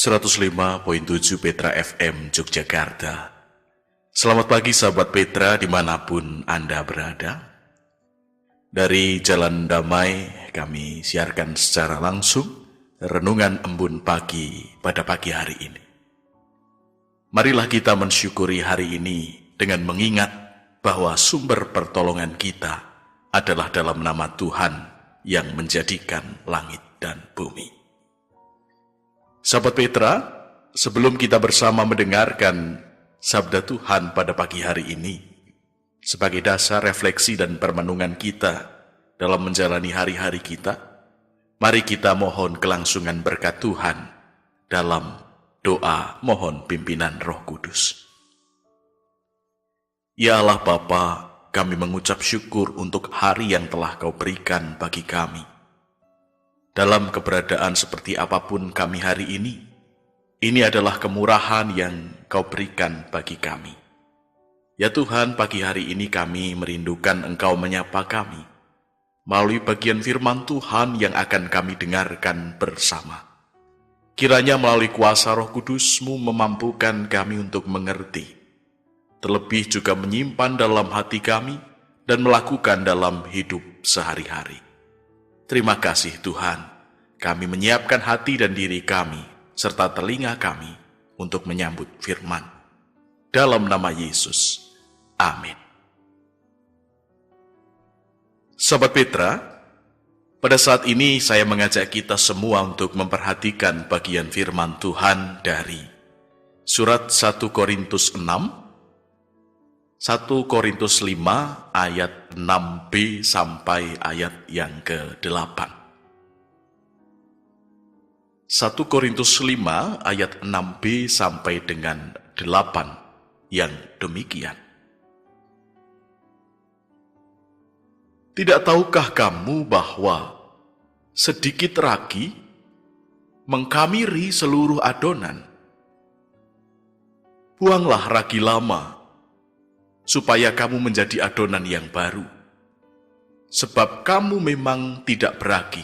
105.7 Petra FM Yogyakarta. Selamat pagi sahabat Petra dimanapun Anda berada. Dari Jalan Damai kami siarkan secara langsung renungan embun pagi pada pagi hari ini. Marilah kita mensyukuri hari ini dengan mengingat bahwa sumber pertolongan kita adalah dalam nama Tuhan yang menjadikan langit dan bumi. Sahabat Petra, sebelum kita bersama mendengarkan sabda Tuhan pada pagi hari ini, sebagai dasar refleksi dan permenungan kita dalam menjalani hari-hari kita, mari kita mohon kelangsungan berkat Tuhan dalam doa mohon pimpinan Roh Kudus. Ya Allah Bapa, kami mengucap syukur untuk hari yang telah Kau berikan bagi kami. Dalam keberadaan seperti apapun kami hari ini adalah kemurahan yang Kau berikan bagi kami. Ya Tuhan, pagi hari ini kami merindukan Engkau menyapa kami melalui bagian firman Tuhan yang akan kami dengarkan bersama. Kiranya melalui kuasa Roh Kudus-Mu memampukan kami untuk mengerti, terlebih juga menyimpan dalam hati kami dan melakukan dalam hidup sehari-hari. Terima kasih Tuhan, kami menyiapkan hati dan diri kami, serta telinga kami untuk menyambut firman. Dalam nama Yesus, amin. Sahabat Petra, pada saat ini saya mengajak kita semua untuk memperhatikan bagian firman Tuhan dari surat 1 Korintus 6, 1 Korintus 5 ayat 6b sampai ayat yang ke-8. 1 Korintus 5 ayat 6b sampai dengan 8 yang demikian. Tidak tahukah kamu bahwa sedikit ragi mengkamiri seluruh adonan? Buanglah ragi lama, supaya kamu menjadi adonan yang baru. Sebab kamu memang tidak beragi.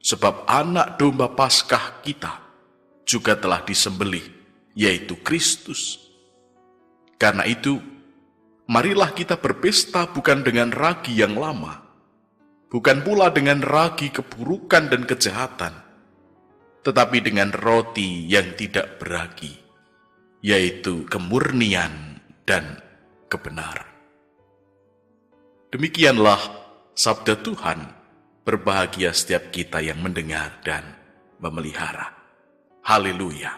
Sebab anak domba Paskah kita juga telah disembelih, yaitu Kristus. Karena itu, marilah kita berpesta bukan dengan ragi yang lama, bukan pula dengan ragi keburukan dan kejahatan, tetapi dengan roti yang tidak beragi, yaitu kemurnian dan kebenaran. Demikianlah sabda Tuhan. Berbahagia setiap kita yang mendengar dan memelihara. Haleluya.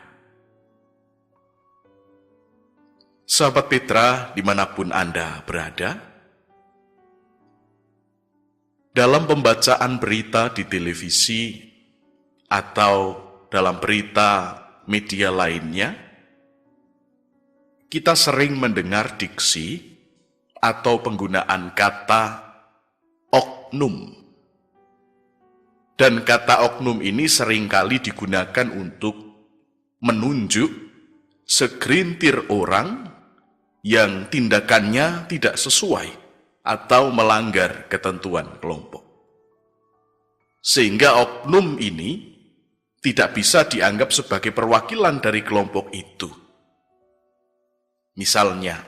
Sahabat Petra, dimanapun Anda berada, dalam pembacaan berita di televisi atau dalam berita media lainnya, kita sering mendengar diksi atau penggunaan kata oknum. Dan kata oknum ini seringkali digunakan untuk menunjuk segelintir orang yang tindakannya tidak sesuai atau melanggar ketentuan kelompok. Sehingga oknum ini tidak bisa dianggap sebagai perwakilan dari kelompok itu. Misalnya,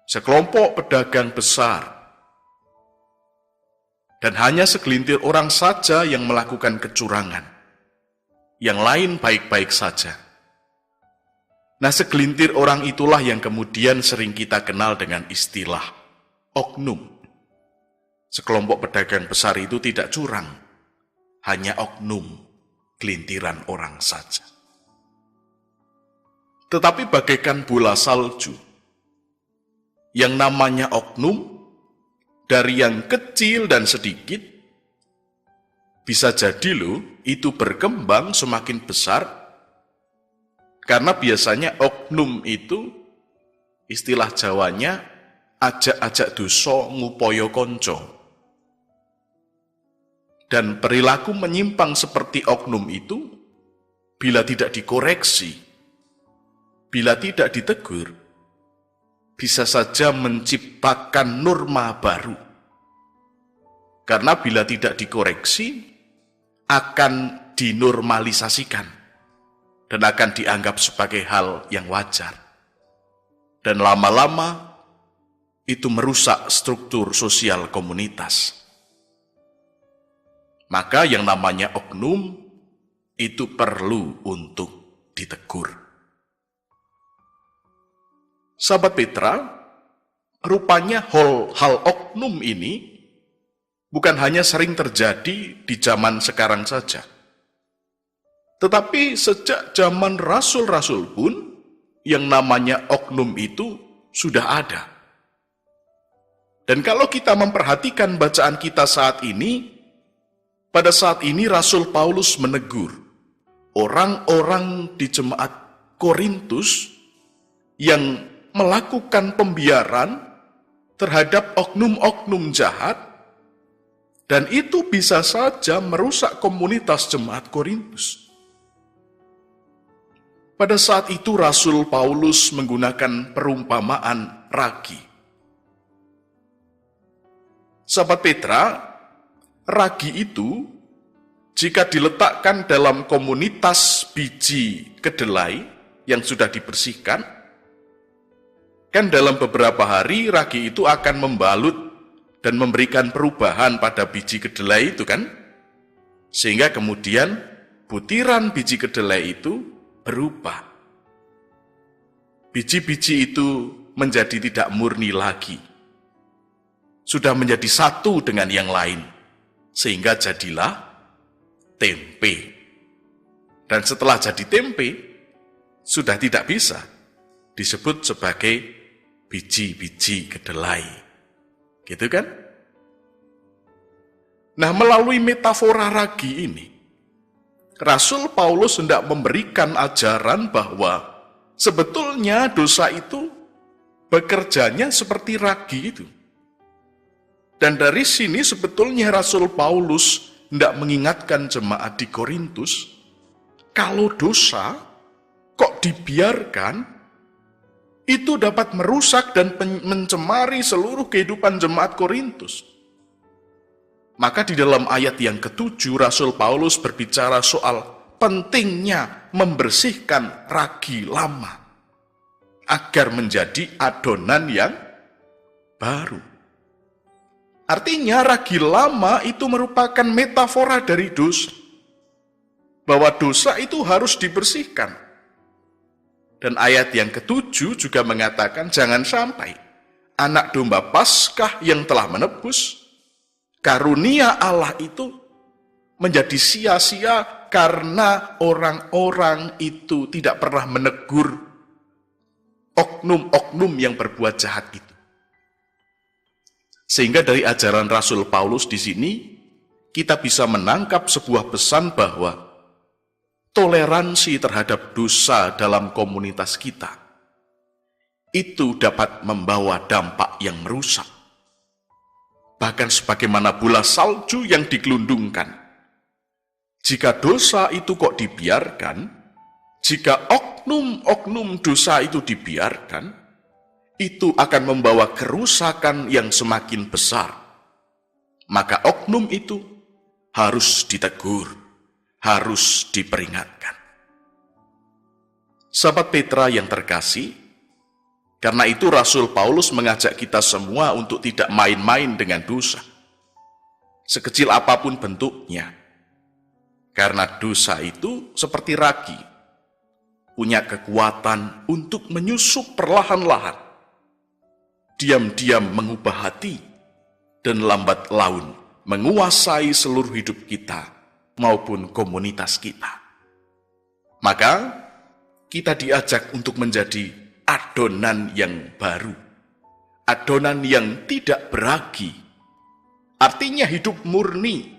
sekelompok pedagang besar dan hanya segelintir orang saja yang melakukan kecurangan. Yang lain baik-baik saja. Nah, segelintir orang itulah yang kemudian sering kita kenal dengan istilah oknum. Sekelompok pedagang besar itu tidak curang, hanya oknum, gelintiran orang saja. Tetapi bagaikan bola salju, yang namanya oknum, dari yang kecil dan sedikit, bisa jadi itu berkembang semakin besar, karena biasanya oknum itu, istilah Jawanya, ajak-ajak dosa ngupoyo konco. Dan perilaku menyimpang seperti oknum itu, bila tidak dikoreksi, bila tidak ditegur, bisa saja menciptakan norma baru. Karena bila tidak dikoreksi, akan dinormalisasikan. dan akan dianggap sebagai hal yang wajar. Dan lama-lama itu merusak struktur sosial komunitas. Maka yang namanya oknum itu perlu untuk ditegur. Sahabat Petra, rupanya hal oknum ini bukan hanya sering terjadi di zaman sekarang saja. Tetapi sejak zaman rasul-rasul pun, yang namanya oknum itu sudah ada. Dan kalau kita memperhatikan bacaan kita saat ini, pada saat ini Rasul Paulus menegur orang-orang di jemaat Korintus yang melakukan pembiaran terhadap oknum-oknum jahat, dan itu bisa saja merusak komunitas jemaat Korintus. Pada saat itu Rasul Paulus menggunakan perumpamaan ragi. Sahabat Petra, ragi itu jika diletakkan dalam komunitas biji kedelai yang sudah dibersihkan, kan dalam beberapa hari ragi itu akan membalut dan memberikan perubahan pada biji kedelai itu kan, sehingga kemudian butiran biji kedelai itu berubah. Biji-biji itu menjadi tidak murni lagi, sudah menjadi satu dengan yang lain, sehingga jadilah tempe. Dan setelah jadi tempe, sudah tidak bisa disebut sebagai biji-biji kedelai. Gitu kan? Nah, melalui metafora ragi ini, Rasul Paulus hendak memberikan ajaran bahwa sebetulnya dosa itu bekerjanya seperti ragi itu. Dan dari sini sebetulnya Rasul Paulus hendak mengingatkan jemaat di Korintus, kalau dosa kok dibiarkan, itu dapat merusak dan mencemari seluruh kehidupan jemaat Korintus. Maka di dalam ayat yang ke-7 Rasul Paulus berbicara soal pentingnya membersihkan ragi lama agar menjadi adonan yang baru. Artinya ragi lama itu merupakan metafora dari dosa. Bahwa dosa itu harus dibersihkan. Dan ayat yang ke-7 juga mengatakan jangan sampai anak domba Paskah yang telah menebus karunia Allah itu menjadi sia-sia karena orang-orang itu tidak pernah menegur oknum-oknum yang berbuat jahat itu. Sehingga dari ajaran Rasul Paulus di sini kita bisa menangkap sebuah pesan bahwa toleransi terhadap dosa dalam komunitas kita itu dapat membawa dampak yang merusak. Bahkan sebagaimana bola salju yang digelundungkan. Jika dosa itu kok dibiarkan, jika oknum-oknum dosa itu dibiarkan, itu akan membawa kerusakan yang semakin besar. Maka oknum itu harus ditegur, harus diperingatkan. Sahabat Petra yang terkasih, karena itu Rasul Paulus mengajak kita semua untuk tidak main-main dengan dosa, sekecil apapun bentuknya. Karena dosa itu seperti ragi, punya kekuatan untuk menyusup perlahan-lahan, diam-diam mengubah hati, dan lambat laun menguasai seluruh hidup kita maupun komunitas kita. Maka kita diajak untuk menjadi adonan yang baru, adonan yang tidak beragi. Artinya hidup murni,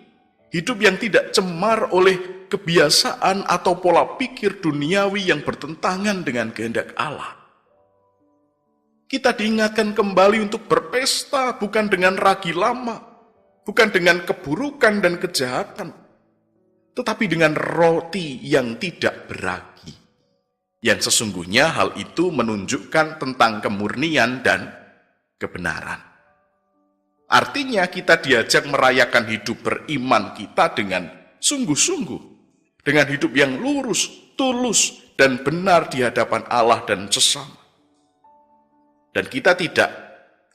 hidup yang tidak cemar oleh kebiasaan atau pola pikir duniawi yang bertentangan dengan kehendak Allah. Kita diingatkan kembali untuk berpesta bukan dengan ragi lama, bukan dengan keburukan dan kejahatan, tetapi dengan roti yang tidak beragi. Yang sesungguhnya hal itu menunjukkan tentang kemurnian dan kebenaran. Artinya kita diajak merayakan hidup beriman kita dengan sungguh-sungguh, dengan hidup yang lurus, tulus, dan benar di hadapan Allah dan sesama. Dan kita tidak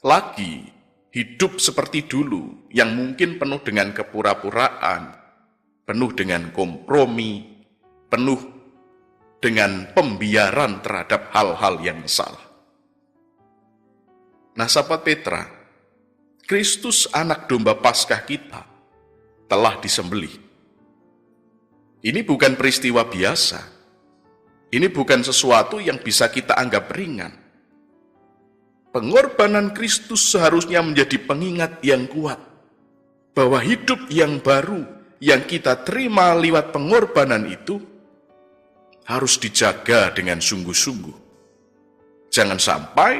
lagi hidup seperti dulu yang mungkin penuh dengan kepura-puraan, penuh dengan kompromi, penuh dengan pembiaran terhadap hal-hal yang salah. Nah, sahabat Petra, Kristus anak domba Paskah kita telah disembelih. Ini bukan peristiwa biasa. Ini bukan sesuatu yang bisa kita anggap ringan. Pengorbanan Kristus seharusnya menjadi pengingat yang kuat bahwa hidup yang baru yang kita terima lewat pengorbanan itu harus dijaga dengan sungguh-sungguh. Jangan sampai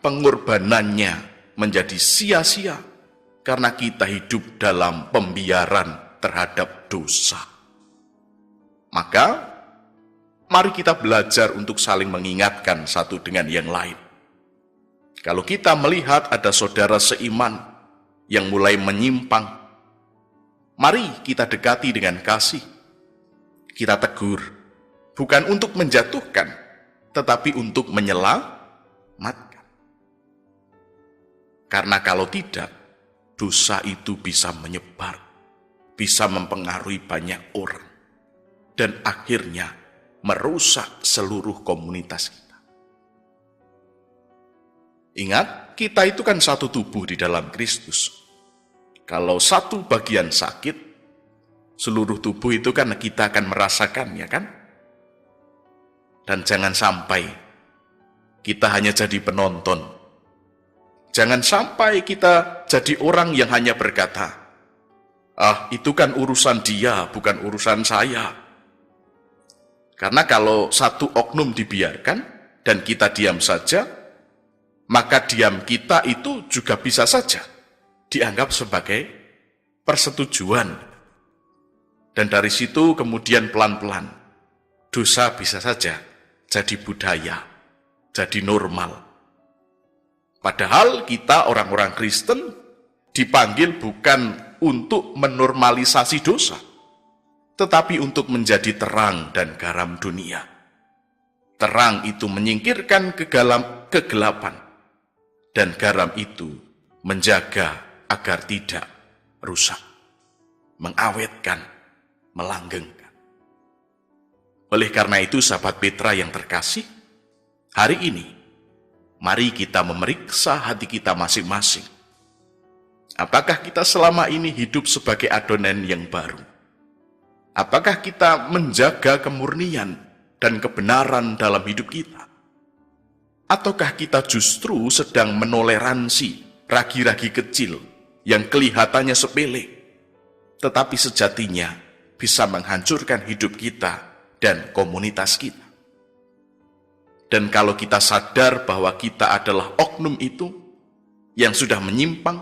pengorbanannya menjadi sia-sia karena kita hidup dalam pembiaran terhadap dosa. Maka, mari kita belajar untuk saling mengingatkan satu dengan yang lain. Kalau kita melihat ada saudara seiman yang mulai menyimpang, mari kita dekati dengan kasih. Kita tegur, bukan untuk menjatuhkan, tetapi untuk menyelamatkan. Karena kalau tidak, dosa itu bisa menyebar, bisa mempengaruhi banyak orang, dan akhirnya merusak seluruh komunitas kita. Ingat, kita itu kan satu tubuh di dalam Kristus. Kalau satu bagian sakit, seluruh tubuh itu kan kita akan merasakannya, kan? Dan jangan sampai kita hanya jadi penonton. Jangan sampai kita jadi orang yang hanya berkata, "Ah, itu kan urusan dia, bukan urusan saya." Karena kalau satu oknum dibiarkan dan kita diam saja, maka diam kita itu juga bisa saja dianggap sebagai persetujuan. Dan dari situ kemudian pelan-pelan, dosa bisa saja jadi budaya, jadi normal. Padahal kita orang-orang Kristen dipanggil bukan untuk menormalisasi dosa, tetapi untuk menjadi terang dan garam dunia. Terang itu menyingkirkan kegelapan, dan garam itu menjaga agar tidak rusak, mengawetkan, melanggengkan. Oleh karena itu, sahabat Petra yang terkasih, hari ini, mari kita memeriksa hati kita masing-masing. Apakah kita selama ini hidup sebagai adonan yang baru? Apakah kita menjaga kemurnian dan kebenaran dalam hidup kita? Ataukah kita justru sedang menoleransi ragi-ragi kecil yang kelihatannya sepele, tetapi sejatinya bisa menghancurkan hidup kita dan komunitas kita? Dan kalau kita sadar bahwa kita adalah oknum itu yang sudah menyimpang,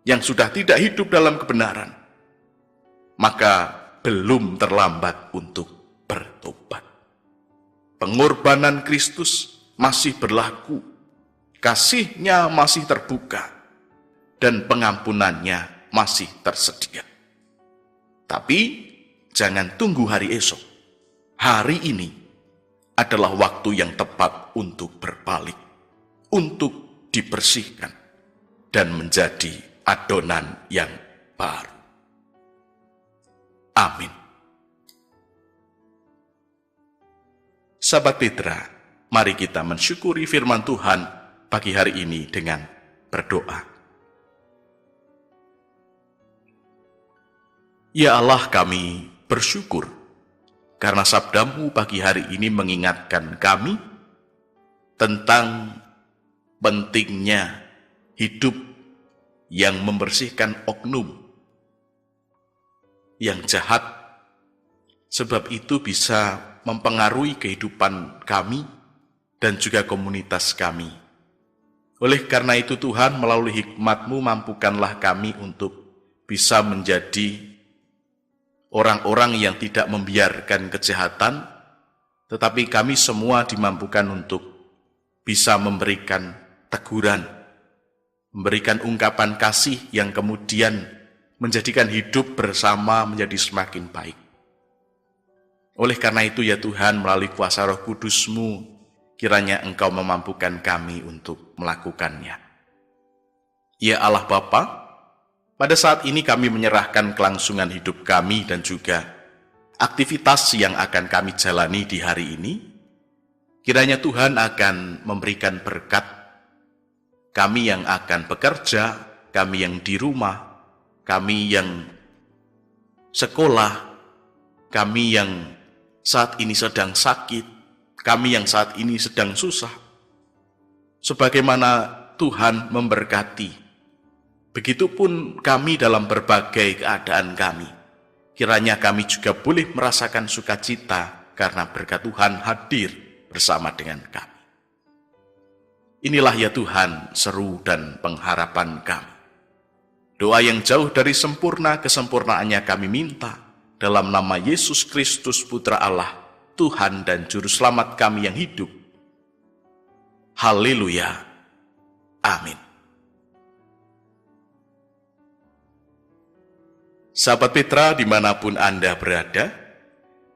yang sudah tidak hidup dalam kebenaran, maka belum terlambat untuk bertobat. Pengorbanan Kristus masih berlaku, kasih-Nya masih terbuka, dan pengampunannya masih tersedia. Tapi jangan tunggu hari esok. Hari ini adalah waktu yang tepat untuk berbalik, untuk dibersihkan, dan menjadi adonan yang baru. Amin. Sahabat Petra, mari kita mensyukuri firman Tuhan pagi hari ini dengan berdoa. Ya Allah, kami bersyukur karena sabda-Mu pagi hari ini mengingatkan kami tentang pentingnya hidup yang membersihkan oknum yang jahat, sebab itu bisa mempengaruhi kehidupan kami dan juga komunitas kami. Oleh karena itu Tuhan, melalui hikmat-Mu mampukanlah kami untuk bisa menjadi orang-orang yang tidak membiarkan kejahatan, tetapi kami semua dimampukan untuk bisa memberikan teguran, memberikan ungkapan kasih yang kemudian menjadikan hidup bersama menjadi semakin baik. Oleh karena itu ya Tuhan, melalui kuasa Roh Kudus-Mu, kiranya Engkau memampukan kami untuk melakukannya. Ya Allah Bapa, pada saat ini kami menyerahkan kelangsungan hidup kami dan juga aktivitas yang akan kami jalani di hari ini. Kiranya Tuhan akan memberikan berkat kami yang akan bekerja, kami yang di rumah, kami yang sekolah, kami yang saat ini sedang sakit, kami yang saat ini sedang susah. Sebagaimana Tuhan memberkati, begitupun kami dalam berbagai keadaan kami. Kiranya kami juga boleh merasakan sukacita karena berkat Tuhan hadir bersama dengan kami. Inilah ya Tuhan seru dan pengharapan kami. Doa yang jauh dari sempurna, kesempurnaannya kami minta dalam nama Yesus Kristus Putra Allah, Tuhan dan Juru Selamat kami yang hidup. Haleluya. Amin. Sahabat Petra dimanapun Anda berada,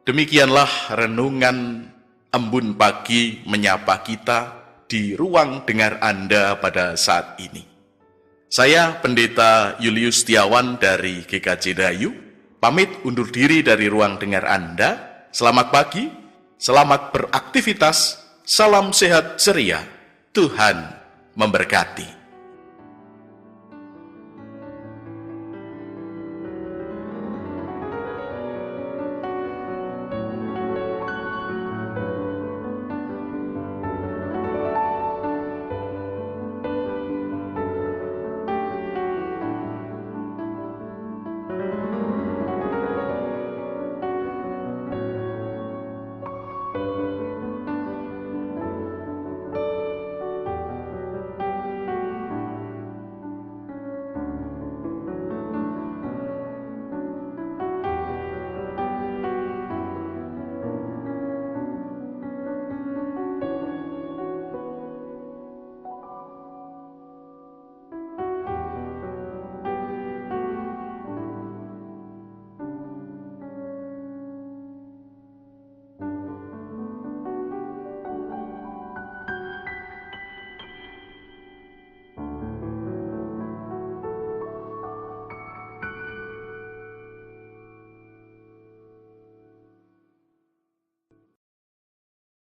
demikianlah renungan embun pagi menyapa kita di ruang dengar Anda pada saat ini. Saya Pendeta Julius Setiawan dari GKJ Dayu, pamit undur diri dari ruang dengar Anda. Selamat pagi, selamat beraktivitas, salam sehat ceria, Tuhan memberkati.